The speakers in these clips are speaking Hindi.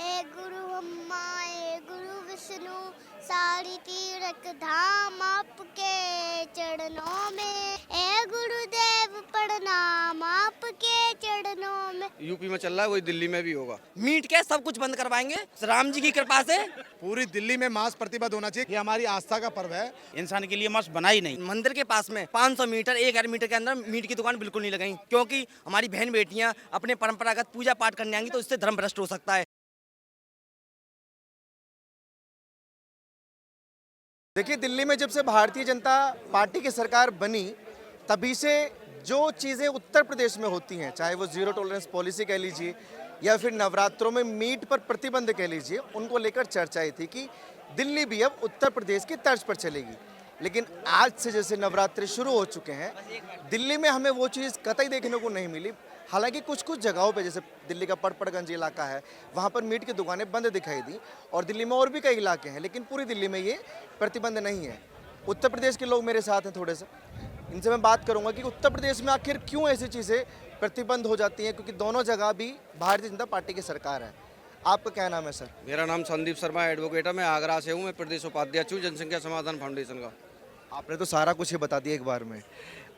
ए गुरु ब्रह्मा ए गुरु विष्णु सारी तीरथ धाम आपके चरणों में। ए गुरुदेव प्रणाम आपके चरणों में। यूपी में चल रहा है वही दिल्ली में भी होगा। मीट के सब कुछ बंद करवाएंगे राम जी की कृपा से। पूरी दिल्ली में मास प्रतिबंध होना चाहिए। ये हमारी आस्था का पर्व है। इंसान के लिए मास बना ही नहीं। मंदिर के पास में 500 मीटर 1000 मीटर के अंदर मीट की दुकान बिल्कुल नहीं लगाई, क्योंकि हमारी बहन बेटियां अपने परंपरागत पूजा पाठ करने आएंगी तो इससे धर्म भ्रष्ट हो सकता है। देखिए, दिल्ली में जब से भारतीय जनता पार्टी की सरकार बनी तभी से जो चीज़ें उत्तर प्रदेश में होती हैं, चाहे वो जीरो टॉलरेंस पॉलिसी कह लीजिए या फिर नवरात्रों में मीट पर प्रतिबंध कह लीजिए, उनको लेकर चर्चाएं थी कि दिल्ली भी अब उत्तर प्रदेश की तर्ज पर चलेगी। लेकिन आज से जैसे नवरात्रि शुरू हो चुके हैं, दिल्ली में हमें वो चीज़ कतई देखने को नहीं मिली। हालांकि कुछ कुछ जगहों पे, जैसे दिल्ली का पड़पड़गंज इलाका है, वहाँ पर मीट की दुकानें बंद दिखाई दी, और दिल्ली में और भी कई इलाके हैं, लेकिन पूरी दिल्ली में ये प्रतिबंध नहीं है। उत्तर प्रदेश के लोग मेरे साथ हैं, थोड़े से इनसे मैं बात करूंगा कि उत्तर प्रदेश में आखिर क्यों ऐसी चीज़ें प्रतिबंध हो जाती हैं, क्योंकि दोनों जगह भी भारतीय जनता पार्टी की सरकार है। आपका क्या नाम है सर? मेरा नाम संदीप शर्मा एडवोकेट है। मैं आगरा से हूँ। मैं प्रदेश उपाध्यक्ष हूँ जनसंख्या समाधान फाउंडेशन का। आपने तो सारा कुछ ही बता दिया एक बार में।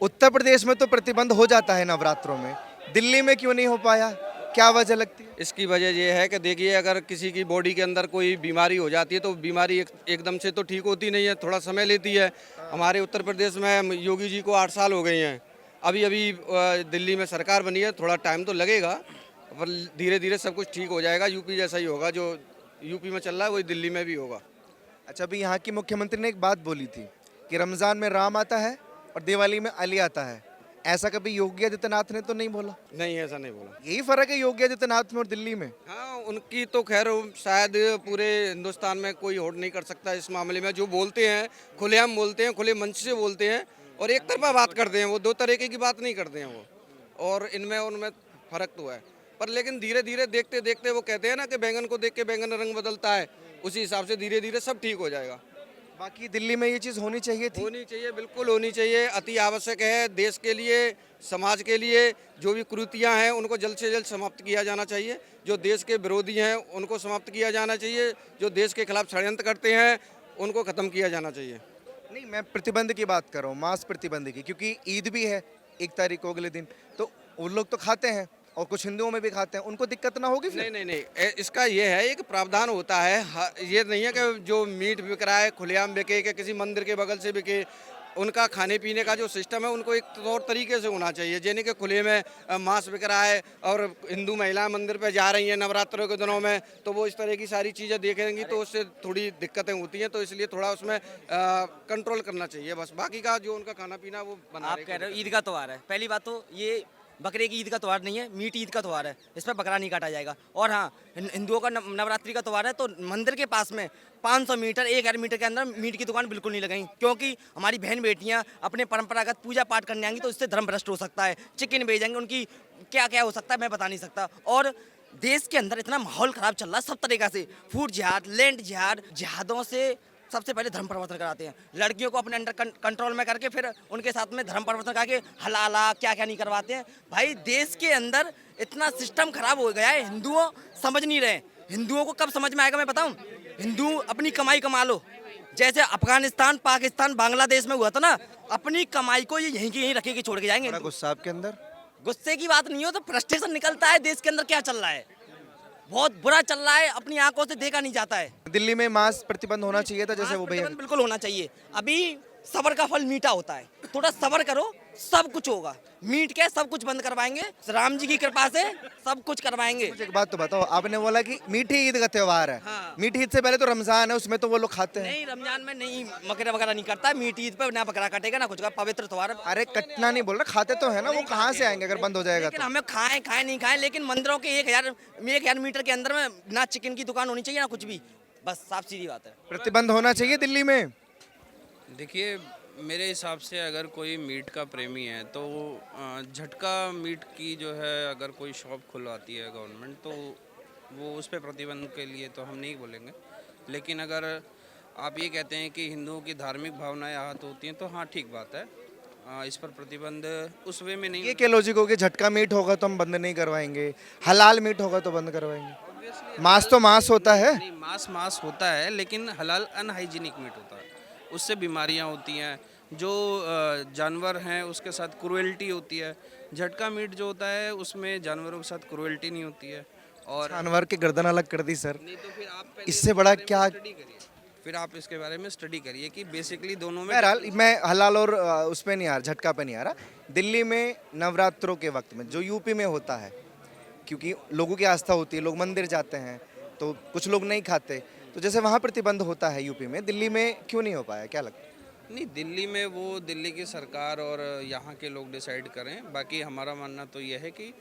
उत्तर प्रदेश में तो प्रतिबंध हो जाता है नवरात्रों में, दिल्ली में क्यों नहीं हो पाया? क्या वजह लगती है? इसकी वजह यह है कि देखिए, अगर किसी की बॉडी के अंदर कोई बीमारी हो जाती है तो बीमारी एकदम से तो ठीक होती नहीं है, थोड़ा समय लेती है। हमारे उत्तर प्रदेश में योगी जी को 8 साल हो गए हैं। अभी दिल्ली में सरकार बनी है, थोड़ा टाइम तो लगेगा, पर धीरे धीरे सब कुछ ठीक हो जाएगा। यूपी जैसा ही होगा, जो यूपी में चल रहा है वही दिल्ली में भी होगा। अच्छा, अभी यहाँ की मुख्यमंत्री ने एक बात बोली थी कि रमज़ान में राम आता है और दिवाली में अली आता है। ऐसा कभी योगी आदित्यनाथ ने तो नहीं बोला? नहीं, ऐसा नहीं बोला। यही फर्क है योगी आदित्यनाथ में और दिल्ली में। हाँ, उनकी तो खैर शायद पूरे हिंदुस्तान में कोई होड़ नहीं कर सकता इस मामले में। जो बोलते हैं खुलेआम बोलते हैं, खुले मंच से बोलते हैं और एक तरफा बात करते हैं। वो दो तरीके की बात नहीं करते हैं वो, और इनमें उनमें फ़र्क तो है। पर लेकिन धीरे धीरे देखते देखते, वो कहते हैं ना कि बैंगन को देख के बैंगन रंग बदलता है, उसी हिसाब से धीरे धीरे सब ठीक हो जाएगा। बाकी दिल्ली में ये चीज़ होनी चाहिए थी। होनी चाहिए, बिल्कुल होनी चाहिए, अति आवश्यक है। देश के लिए, समाज के लिए जो भी कुरीतियाँ हैं उनको जल्द से जल्द समाप्त किया जाना चाहिए। जो देश के विरोधी हैं उनको समाप्त किया जाना चाहिए। जो देश के खिलाफ षड्यंत्र करते हैं उनको ख़त्म किया जाना चाहिए। नहीं, मैं प्रतिबंध की बात कर रहा हूँ, मास प्रतिबंध की, क्योंकि ईद भी है 1 तारीख को, अगले दिन, तो उन लोग तो खाते हैं और कुछ हिंदुओं में भी खाते हैं, उनको दिक्कत ना होगी फिर? नहीं, इसका ये है, एक प्रावधान होता है। ये नहीं है कि जो मीट बिक रहा है खुलेआम बिके, कि किसी मंदिर के बगल से बिके। उनका खाने पीने का जो सिस्टम है उनको एक तौर तरीके से होना चाहिए। यानी कि खुले में मांस बिक रहा है और हिंदू महिलाएं मंदिर पे जा रही हैं नवरात्रों के दिनों में, तो वो इस तरह की सारी चीज़ें देखेंगी तो उससे थोड़ी दिक्कतें होती हैं। तो इसलिए थोड़ा उसमें कंट्रोल करना चाहिए बस। बाकी का जो उनका खाना पीना वो बना आप कह रहे हो ईद का त्यौहार है, पहली बात तो ये बकरे की ईद का त्यौहार नहीं है, मीट ईद का त्यौहार है, इस पर बकरा नहीं काटा जाएगा। और हाँ, हिंदुओं का नवरात्रि का त्यौहार है, तो मंदिर के पास में 500 मीटर 1000 मीटर के अंदर मीट की दुकान बिल्कुल नहीं लगाई, क्योंकि हमारी बहन बेटियां अपने परंपरागत पूजा पाठ करने आएंगी तो इससे धर्म भ्रष्ट हो सकता है। चिकन भेजेंगे, उनकी क्या क्या हो सकता है मैं बता नहीं सकता। और देश के अंदर इतना माहौल खराब चल रहा है सब तरीका से, फूड जिहाद, लैंड जिहाद, जिहादों से सबसे पहले धर्म परिवर्तन कराते हैं। लड़कियों को अपने अंडर कंट्रोल में करके फिर उनके साथ में धर्म परिवर्तन करके हलाला क्या क्या नहीं करवाते हैं। भाई, देश के अंदर इतना सिस्टम खराब हो गया है, हिंदुओं समझ नहीं रहे। हिंदुओं को कब समझ में आएगा मैं बताऊं? हिंदू अपनी कमाई कमा लो, जैसे अफगानिस्तान, पाकिस्तान, बांग्लादेश में हुआ था ना, अपनी कमाई को ये यहीं की यहीं रखे के छोड़ के जाएंगे। बड़ा गुस्सा आपके अंदर? गुस्से की बात नहीं हो तो फ्रस्ट्रेशन निकलता है। देश के अंदर क्या चल रहा है, बहुत बुरा चल रहा है, अपनी आंखों से देखा नहीं जाता है। दिल्ली में मास प्रतिबंध होना चाहिए था, जैसे वो भैया। प्रतिबंध बिल्कुल होना चाहिए। अभी सबर का फल मीठा होता है, थोड़ा सबर करो, सब कुछ होगा। मीट के सब कुछ बंद करवाएंगे, राम जी की कृपा से सब कुछ करवाएंगे। मुझे एक बात तो बताओ, आपने बोला कि मीठी ईद का त्योहार है। हाँ। मीठी ईद से पहले तो रमजान है, उसमें तो वो लोग खाते हैं। नहीं, रमजान में नहीं, बकरा वगैरह नहीं करता। मीट ईद पे ना बकरा कटेगा ना कुछ का, पवित्र त्योहार है। अरे कटना नहीं बोल रहा, खाते तो है ना, वो कहाँ से आएंगे अगर बंद हो जाएगा लेकिन तो? हमें खाएं नहीं खाएं, लेकिन मंदिरों के 1000 मीटर के अंदर में ना चिकन की दुकान होनी चाहिए ना कुछ भी, बस साफ सीधी बात है। प्रतिबंध होना चाहिए दिल्ली में। देखिए, मेरे हिसाब से अगर कोई मीट का प्रेमी है तो झटका मीट की जो है अगर कोई शॉप खुलवाती है गवर्नमेंट, तो वो उस पर प्रतिबंध के लिए तो हम नहीं बोलेंगे। लेकिन अगर आप ये कहते हैं कि हिंदुओं की धार्मिक भावनाएं आहत होती हैं, तो हाँ, ठीक बात है, इस पर प्रतिबंध उस वे में नहीं। ये क्या लॉजिक हो गया? झटका मीट होगा तो हम बंद नहीं करवाएंगे, हलाल मीट होगा तो बंद करवाएंगे? मांस तो मांस होता है। नहीं, मांस होता है, लेकिन हलाल अनहाइजीनिक मीट होता है, उससे बीमारियां होती हैं, जो जानवर हैं उसके साथ क्रुएल्टी होती है। झटका मीट जो होता है उसमें जानवरों के साथ क्रुएल्टी नहीं होती है। और जानवर की गर्दन अलग कर दी सर। नहीं तो फिर आप पहले इससे इसके बड़ा बारे में क्या? स्टडी करिए, फिर आप इसके बारे में स्टडी करिए कि बेसिकली दोनों में बहरहाल मैं हलाल और उस पे नहीं आ रहा, झटका पे नहीं आ रहा। दिल्ली में नवरात्रों के वक्त में जो यूपी में होता है, क्योंकि लोगों की आस्था होती है, लोग मंदिर जाते हैं, तो कुछ लोग नहीं खाते, तो जैसे वहाँ प्रतिबंध होता है यूपी में, दिल्ली में क्यों नहीं हो पाया, क्या लगता है? नहीं, दिल्ली में वो दिल्ली की सरकार और यहाँ के लोग डिसाइड करें। बाकी हमारा मानना तो यह है कि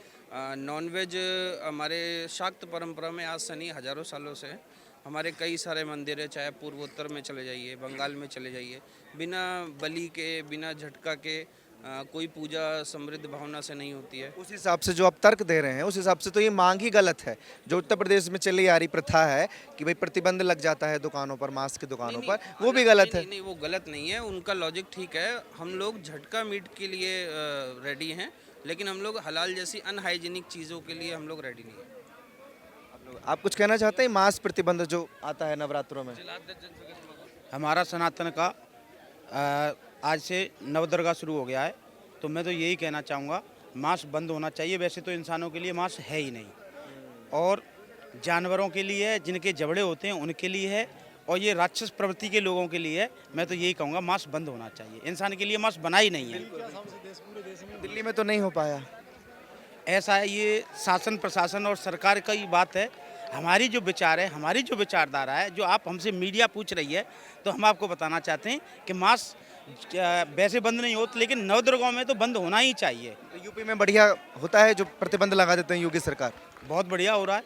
नॉनवेज हमारे शाक्त परंपरा में आज से नहीं, हज़ारों सालों से है। हमारे कई सारे मंदिर है, चाहे पूर्वोत्तर में चले जाइए, बंगाल में चले जाइए, बिना बलि के, बिना झटका के कोई पूजा समृद्ध भावना से नहीं होती है। उस हिसाब से जो आप तर्क दे रहे हैं, उस हिसाब से तो ये मांग ही गलत है। जो उत्तर प्रदेश में चली आ रही प्रथा है कि भाई प्रतिबंध लग जाता है दुकानों पर, मांस की दुकानों पर, वो भी गलत है। नहीं, वो गलत नहीं है, उनका लॉजिक ठीक है। हम लोग झटका मीट के लिए रेडी हैं, लेकिन हम लोग हलाल जैसी अनहाइजीनिक चीज़ों के लिए हम लोग रेडी नहीं हैं। आप कुछ कहना चाहते हैं मांस प्रतिबंध जो आता है नवरात्रों में? हमारा सनातन का आज से नवदुर्गा शुरू हो गया है, तो मैं तो यही कहना चाहूँगा मांस बंद होना चाहिए। वैसे तो इंसानों के लिए मांस है ही नहीं, और जानवरों के लिए है, जिनके जबड़े होते हैं उनके लिए है, और ये राक्षस प्रवृत्ति के लोगों के लिए है। मैं तो यही कहूँगा मांस बंद होना चाहिए, इंसान के लिए मांस बना ही नहीं है। दिल्ली में तो नहीं हो पाया। ऐसा है, ये शासन प्रशासन और सरकार का ही बात है। हमारी जो विचार है, हमारी जो विचारधारा है, जो आप हमसे मीडिया पूछ रही है, तो हम आपको बताना चाहते हैं कि मांस वैसे बंद नहीं होता, लेकिन नवदुर्गाओं में तो बंद होना ही चाहिए। तो यूपी में बढ़िया होता है जो प्रतिबंध लगा देते हैं योगी सरकार। बहुत बढ़िया हो रहा है,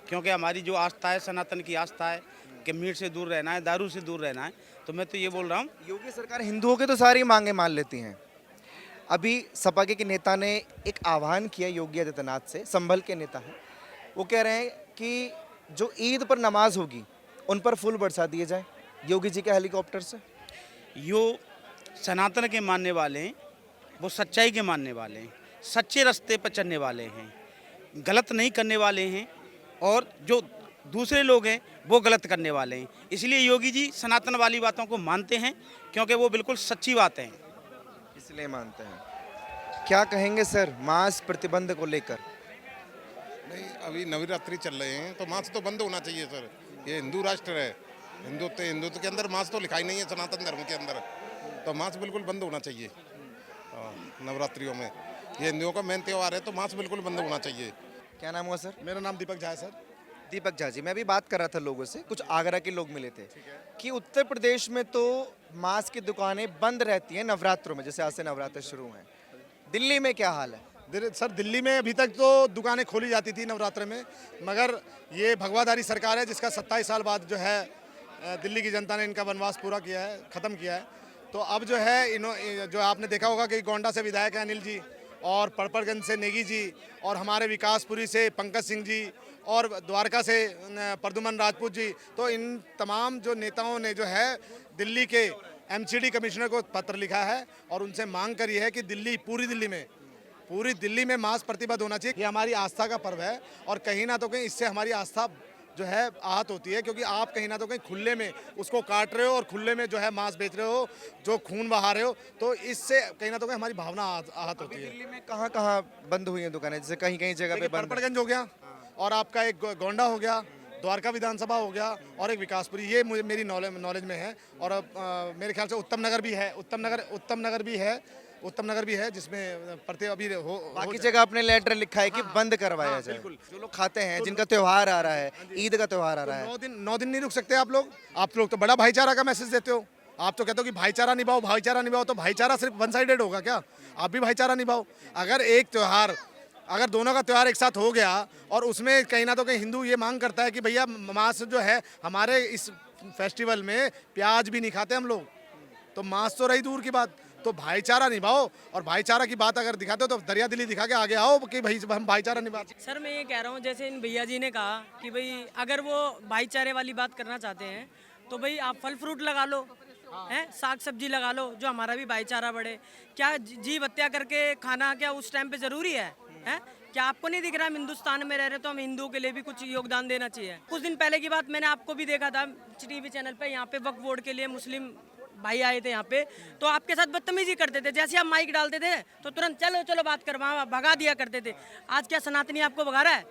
क्योंकि हमारी जो आस्था है, सनातन की आस्था है कि मीट से दूर रहना है, दारू से दूर रहना है। तो मैं तो ये बोल रहा हूँ, योगी सरकार हिंदुओं के तो सारी मांगे मान लेती हैं। अभी सपा के नेता ने एक आह्वान किया योगी आदित्यनाथ से, संभल के नेता हैं, वो कह रहे हैं कि जो ईद पर नमाज होगी उन पर फूल बरसा दिए जाए योगी जी के हेलीकॉप्टर से। यो सनातन के मानने वाले हैं, वो सच्चाई के मानने वाले हैं, सच्चे रास्ते पर चलने वाले हैं, गलत नहीं करने वाले हैं, और जो दूसरे लोग हैं वो गलत करने वाले हैं। इसलिए योगी जी सनातन वाली बातों को मानते हैं, क्योंकि वो बिल्कुल सच्ची बातें हैं, इसलिए मानते हैं। क्या कहेंगे सर मांस प्रतिबंध को लेकर? नहीं, अभी नवरात्रि चल रहे हैं तो मांस तो बंद होना चाहिए सर। ये हिंदू राष्ट्र है, हिंदुत्व के अंदर मांस तो लिखा ही नहीं है सनातन धर्म के अंदर, तो मांस बिल्कुल बंद होना चाहिए। नवरात्रियों में ये हिंदुओं का मेन त्यौहार है, तो मांस बिल्कुल बंद होना चाहिए। क्या नाम हुआ सर? मेरा नाम दीपक झा है सर। दीपक झा जी, मैं अभी बात कर रहा था लोगों से, कुछ आगरा के लोग मिले थे कि उत्तर प्रदेश में तो मांस की दुकानें बंद रहती हैं नवरात्रों में, जैसे आज से नवरात्र शुरू हैं। दिल्ली में क्या हाल है? सर दिल्ली में अभी तक तो दुकानें खोली जाती थी नवरात्र में, मगर ये भगवाधारी सरकार है जिसका 27 साल बाद जो है दिल्ली की जनता ने इनका वनवास पूरा किया है, ख़त्म किया है। तो अब जो है जो आपने देखा होगा कि गोंडा से विधायक हैं अनिल जी, और पड़पड़गंज से नेगी जी, और हमारे विकासपुरी से पंकज सिंह जी, और द्वारका से प्रद्युमन राजपूत जी, तो इन तमाम जो नेताओं ने जो है दिल्ली के एमसीडी कमिश्नर को पत्र लिखा है और उनसे मांग करी है कि पूरी दिल्ली में मांस प्रतिबंध होना चाहिए। ये हमारी आस्था का पर्व है, और कहीं ना तो कहीं इससे हमारी आस्था जो है आहत होती है, क्योंकि आप कहीं ना तो कहीं खुले में उसको काट रहे हो और खुले में जो है मांस बेच रहे हो, जो खून बहा रहे हो, तो इससे कहीं ना तो कहीं हमारी भावना आहत होती है। दिल्ली में कहाँ कहाँ बंद हुई हैं दुकानें? जैसे कहीं कहीं जगह पे बंद है। पड़पड़गंज हो गया, और आपका एक गोंडा हो गया, द्वारका विधानसभा हो गया, और एक विकासपुरी, ये मुझे मेरी नॉलेज में है। और मेरे ख्याल से उत्तम नगर भी है जिसमें प्रति अभी बाकी जगह आपने लेटर लिखा है कि बंद करवाया जाए। जो लोग खाते हैं, जिनका त्योहार आ रहा है, ईद का त्योहार आ रहा है, 9 दिन नहीं रुक सकते आप लोग तो बड़ा भाईचारा का मैसेज देते हो। आप तो कहते हो कि भाईचारा निभाओ, तो भाईचारा सिर्फ वन साइडेड होगा क्या? आप भी भाईचारा निभाओ। अगर दोनों का त्यौहार एक साथ हो गया और उसमें कहीं ना तो कहीं हिंदू ये मांग करता है कि भैया मांस जो है, हमारे इस फेस्टिवल में प्याज भी नहीं खाते हम लोग, तो मांस तो रही दूर की बात, तो भाईचारा निभाओ। और भाईचारा की बात अगर दिखाते हो तो दरिया दिली दिखा के आगे आओ कि भाई हम भाईचारा निभाते। सर मैं ये कह रहा हूँ, जैसे इन भैया जी ने कहा कि भाई अगर वो भाईचारे वाली बात करना चाहते हैं तो भाई आप फल फ्रूट लगा लो, हैं, साग सब्जी लगा लो, जो हमारा भी भाईचारा बढ़े। क्या जीव हत्या करके खाना क्या उस टाइम पे ज़रूरी है? क्या आपको नहीं दिख रहा हम हिंदुस्तान में रह रहे तो हम हिंदुओं के लिए भी कुछ योगदान देना चाहिए। कुछ दिन पहले की बात मैंने आपको भी देखा था टीवी चैनल पे, यहाँ पे वक्फ बोर्ड के लिए मुस्लिम भाई आए थे यहाँ पे, तो आपके साथ बदतमीजी करते थे। जैसे आप माइक डालते थे तो तुरंत चलो चलो बात कर, वहाँ भगा दिया करते थे। आज क्या सनातनी आपको भगा रहा है?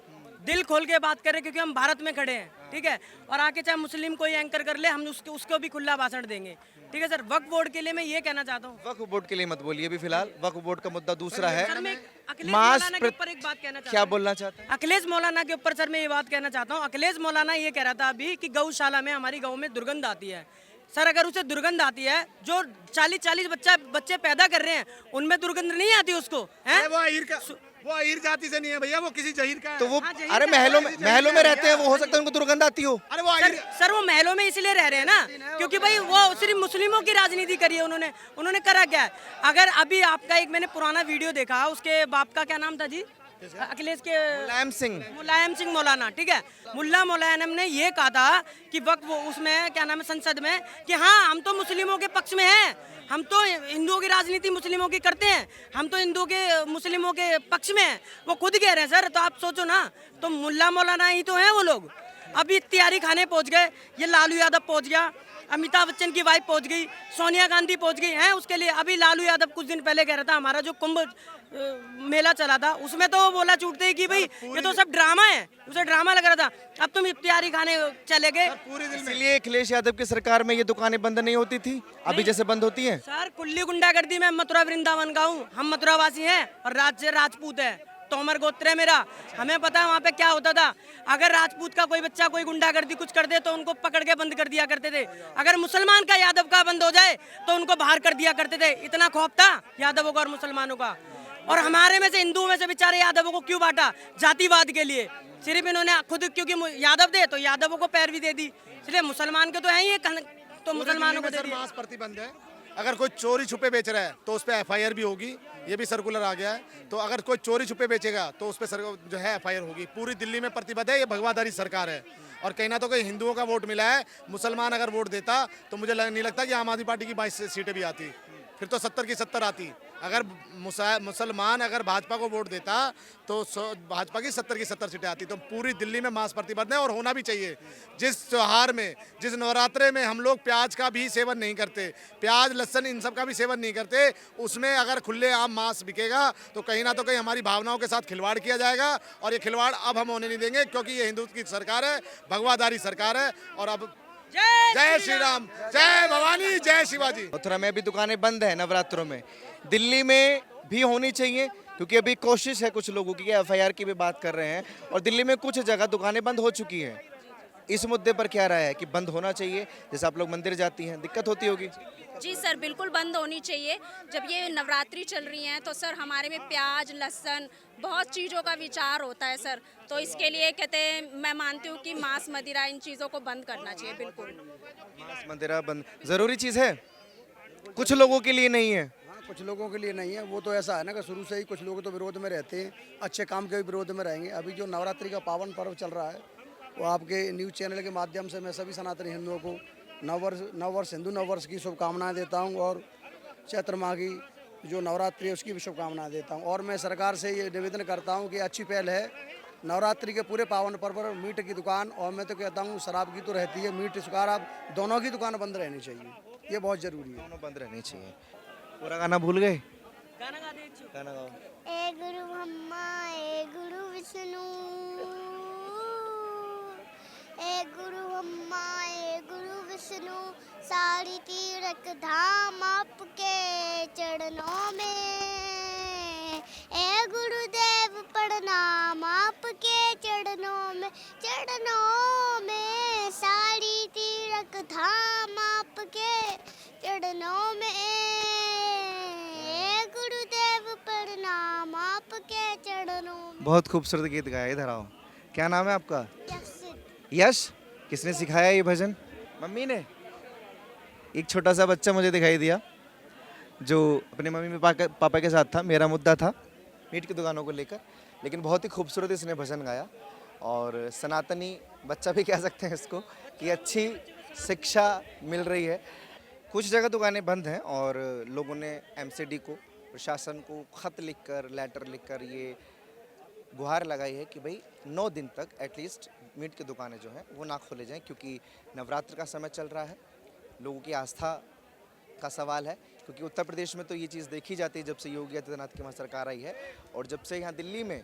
दिल खोल के बात करें क्योंकि हम भारत में खड़े हैं, ठीक है। और आके चाहे मुस्लिम कोई एंकर कर ले, हम उसको भी खुला भाषण देंगे, ठीक है सर। वक्फ बोर्ड के लिए मैं ये कहना चाहता हूँ। वक्फ बोर्ड के लिए मत बोलिए अभी फिलहाल, वक्फ बोर्ड का मुद्दा दूसरा है। सर मैं अखिलेश मास मौलाना के ऊपर एक बात कहना चाहता क्या हूँ। बोलना चाहते हैं? अखिलेश मौलाना के ऊपर सर मैं ये बात कहना चाहता हूँ। अखिलेश मौलाना ये कह रहा था अभी कि गौशाला में हमारी गौ में दुर्गंध आती है। सर अगर उसे दुर्गंध आती है, जो 40-40 बच्चे पैदा कर रहे हैं उनमें दुर्गंध नहीं आती उसको, हैं? वो अहीर जाति से नहीं है भैया, वो किसी जहीर का है। तो वो हाँ, जहीर अरे का महलों में रहते हैं, वो हो सकता है उनको दुर्गंध आती हो। अरे वो अहीर सर वो महलों में इसलिए रह रहे हैं ना क्योंकि भाई वो सिर्फ मुस्लिमों की राजनीति करी है उन्होंने करा क्या है। अगर अभी आपका एक मैंने पुराना वीडियो देखा, उसके बाप का क्या नाम था जी, अखिलेश के मुलायम सिंह मौलाना, ठीक है। मुल्ला मुलायम ने ये कहा था कि वक्त वो उसमें क्या नाम है संसद में कि हाँ हम तो मुस्लिमों के पक्ष में हैं, हम तो हिंदुओं की राजनीति मुस्लिमों की करते हैं, हम तो हिंदुओं के मुस्लिमों के पक्ष में हैं, वो खुद कह रहे हैं सर। तो आप सोचो ना, तो मुल्ला मौलाना ही तो हैं वो लोग। अभी तैयारी खाने पहुंच गए, ये लालू यादव पहुंच गया, अमिताभ बच्चन की वाइफ पहुंच गई, सोनिया गांधी पहुंच गई हैं उसके लिए। अभी लालू यादव कुछ दिन पहले कह रहा था हमारा जो कुंभ मेला चला था उसमें तो बोला छूटते ही कि भाई ये तो सब ड्रामा है, उसे ड्रामा लग रहा था। अब तुम तैयारी खाने चले गए। इसलिए अखिलेश यादव की सरकार में ये दुकानें बंद नहीं होती थी, अभी जैसे बंद होती हैं। सर कुल्ली गुंडागर्दी में मथुरा वृंदावन का हूँ, हम मथुरा वासी हैं और राज से राजपूत है, तोमर गोत्र है मेरा। हमें पता है वहाँ पे क्या होता था। अगर राजपूत का कोई बच्चा कोई गुंडागर्दी कुछ कर दे तो उनको पकड़ के बंद कर दिया करते थे। अगर मुसलमान का यादव का बंद हो जाए तो उनको बाहर कर दिया करते थे। इतना खौफ था यादवों का और मुसलमानों का। और हमारे में से हिंदुओं में से बेचारे यादवों को क्यों बांटा? जातिवाद के लिए। सिर्फ इन्होंने खुद क्योंकि यादव दे तो यादवों को पैरवी दे दी, इसलिए मुसलमान के तो है ही, तो मुसलमानों को दे दिया। मास प्रतिबंध है। अगर कोई चोरी छुपे बेच रहा है तो उस पर एफआईआर भी होगी, ये भी सर्कुलर आ गया है। तो अगर कोई चोरी छुपे बेचेगा तो उस पर जो है एफआईआर होगी। पूरी दिल्ली में प्रतिबंध है, ये भगवाधारी सरकार है। और कहीं ना तो कहीं हिंदुओं का वोट मिला है। मुसलमान अगर वोट देता तो मुझे नहीं लगता कि आम आदमी पार्टी की 22 सीटें भी आती, फिर तो 70 की 70 आती। अगर मुसलमान अगर भाजपा को वोट देता तो भाजपा की 70 की 70 सीटें आती। तो पूरी दिल्ली में मास प्रतिबंध है और होना भी चाहिए। जिस त्योहार में, जिस नवरात्रे में हम लोग प्याज का भी सेवन नहीं करते, प्याज लहसुन इन सब का भी सेवन नहीं करते, उसमें अगर खुले आम मांस बिकेगा तो कहीं ना तो कहीं हमारी भावनाओं के साथ खिलवाड़ किया जाएगा। और ये खिलवाड़ अब हम होने नहीं देंगे, क्योंकि ये हिंदू की सरकार है, भगवाधारी सरकार है। और अब जय श्री राम, जय भवानी, जय शिवाजी। मथुरा में अभी दुकानें बंद है नवरात्रों में, दिल्ली में भी होनी चाहिए क्योंकि अभी कोशिश है कुछ लोगों की, एफआईआर की भी बात कर रहे हैं। और दिल्ली में कुछ जगह दुकानें बंद हो चुकी हैं। इस मुद्दे पर क्या राय है कि बंद होना चाहिए? जैसे आप लोग मंदिर जाती हैं, दिक्कत होती होगी। जी सर, बिल्कुल बंद होनी चाहिए। जब ये नवरात्रि चल रही हैं तो सर हमारे में प्याज लहसुन बहुत चीज़ों का विचार होता है सर। तो इसके लिए कहते हैं, मैं मानती हूँ कि मांस मदिरा इन चीज़ों को बंद करना चाहिए। बिल्कुल मांस मदिरा बंद ज़रूरी चीज़ है, कुछ लोगों के लिए नहीं है। कुछ लोगों के लिए नहीं है। वो तो ऐसा है ना कि शुरू से ही कुछ लोग तो विरोध में रहते हैं, अच्छे काम के भी विरोध में रहेंगे। अभी जो नवरात्रि का पावन पर्व चल रहा है वो आपके न्यूज़ चैनल के माध्यम से मैं सभी सनातनी हिंदुओं को नववर्ष हिंदू नववर्ष की शुभकामनाएं देता हूं और चैत्र माह की जो नवरात्रि है उसकी भी शुभकामनाएं देता हूं। और मैं सरकार से ये निवेदन करता हूं कि अच्छी पहल है नवरात्रि के पूरे पावन पर्व पर मीट की दुकान, और मैं तो कहता हूं शराब की तो रहती है, मीट सुकार आप दोनों की दुकान बंद रहनी चाहिए, ये बहुत ज़रूरी है। दोनों बंद रहनी चाहिए। पूरा गाना भूल गए? गाना गा दे, गाना गाओ। ए गुरु ब्रह्मा ए गुरु विष्णु, ए गुरु ब्रह्मा ए गुरु विष्णु, सारी तीर्थ धाम आपके चरणों में। ए गुरुदेव प्रणाम आपके चरणों में, चरणों में। सारी तीर्थ धाम आपके चरणों में। ए गुरुदेव प्रणाम आपके चरणों में। बहुत खूबसूरत गीत गाया, इधर आओ। क्या नाम है आपका? यस। यश। किसने सिखाया ये भजन? मम्मी ने। एक छोटा सा बच्चा मुझे दिखाई दिया जो अपने मम्मी पापा के साथ था। मेरा मुद्दा था मीट की दुकानों को लेकर, लेकिन बहुत ही खूबसूरत इसने भजन गाया। और सनातनी बच्चा भी कह सकते हैं इसको कि अच्छी शिक्षा मिल रही है। कुछ जगह दुकानें बंद हैं और लोगों ने एमसीडी को, प्रशासन को खत लिखकर, लेटर लिखकर ये गुहार लगाई है कि भाई 9 दिन तक एटलीस्ट मीट की दुकानें जो हैं वो ना खोले जाएं, क्योंकि नवरात्र का समय चल रहा है, लोगों की आस्था का सवाल है। क्योंकि उत्तर प्रदेश में तो ये चीज़ देखी जाती है जब से योगी आदित्यनाथ की वहाँ सरकार आई है, और जब से यहाँ दिल्ली में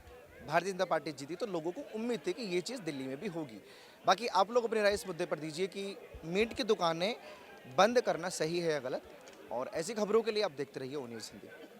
भारतीय जनता पार्टी जीती तो लोगों को उम्मीद थी कि ये चीज़ दिल्ली में भी होगी। बाकी आप लोग अपनी राय इस मुद्दे पर दीजिए कि मीट की दुकानें बंद करना सही है या गलत, और ऐसी खबरों के लिए आप देखते रहिए ओ न्यूज़ हिंदी।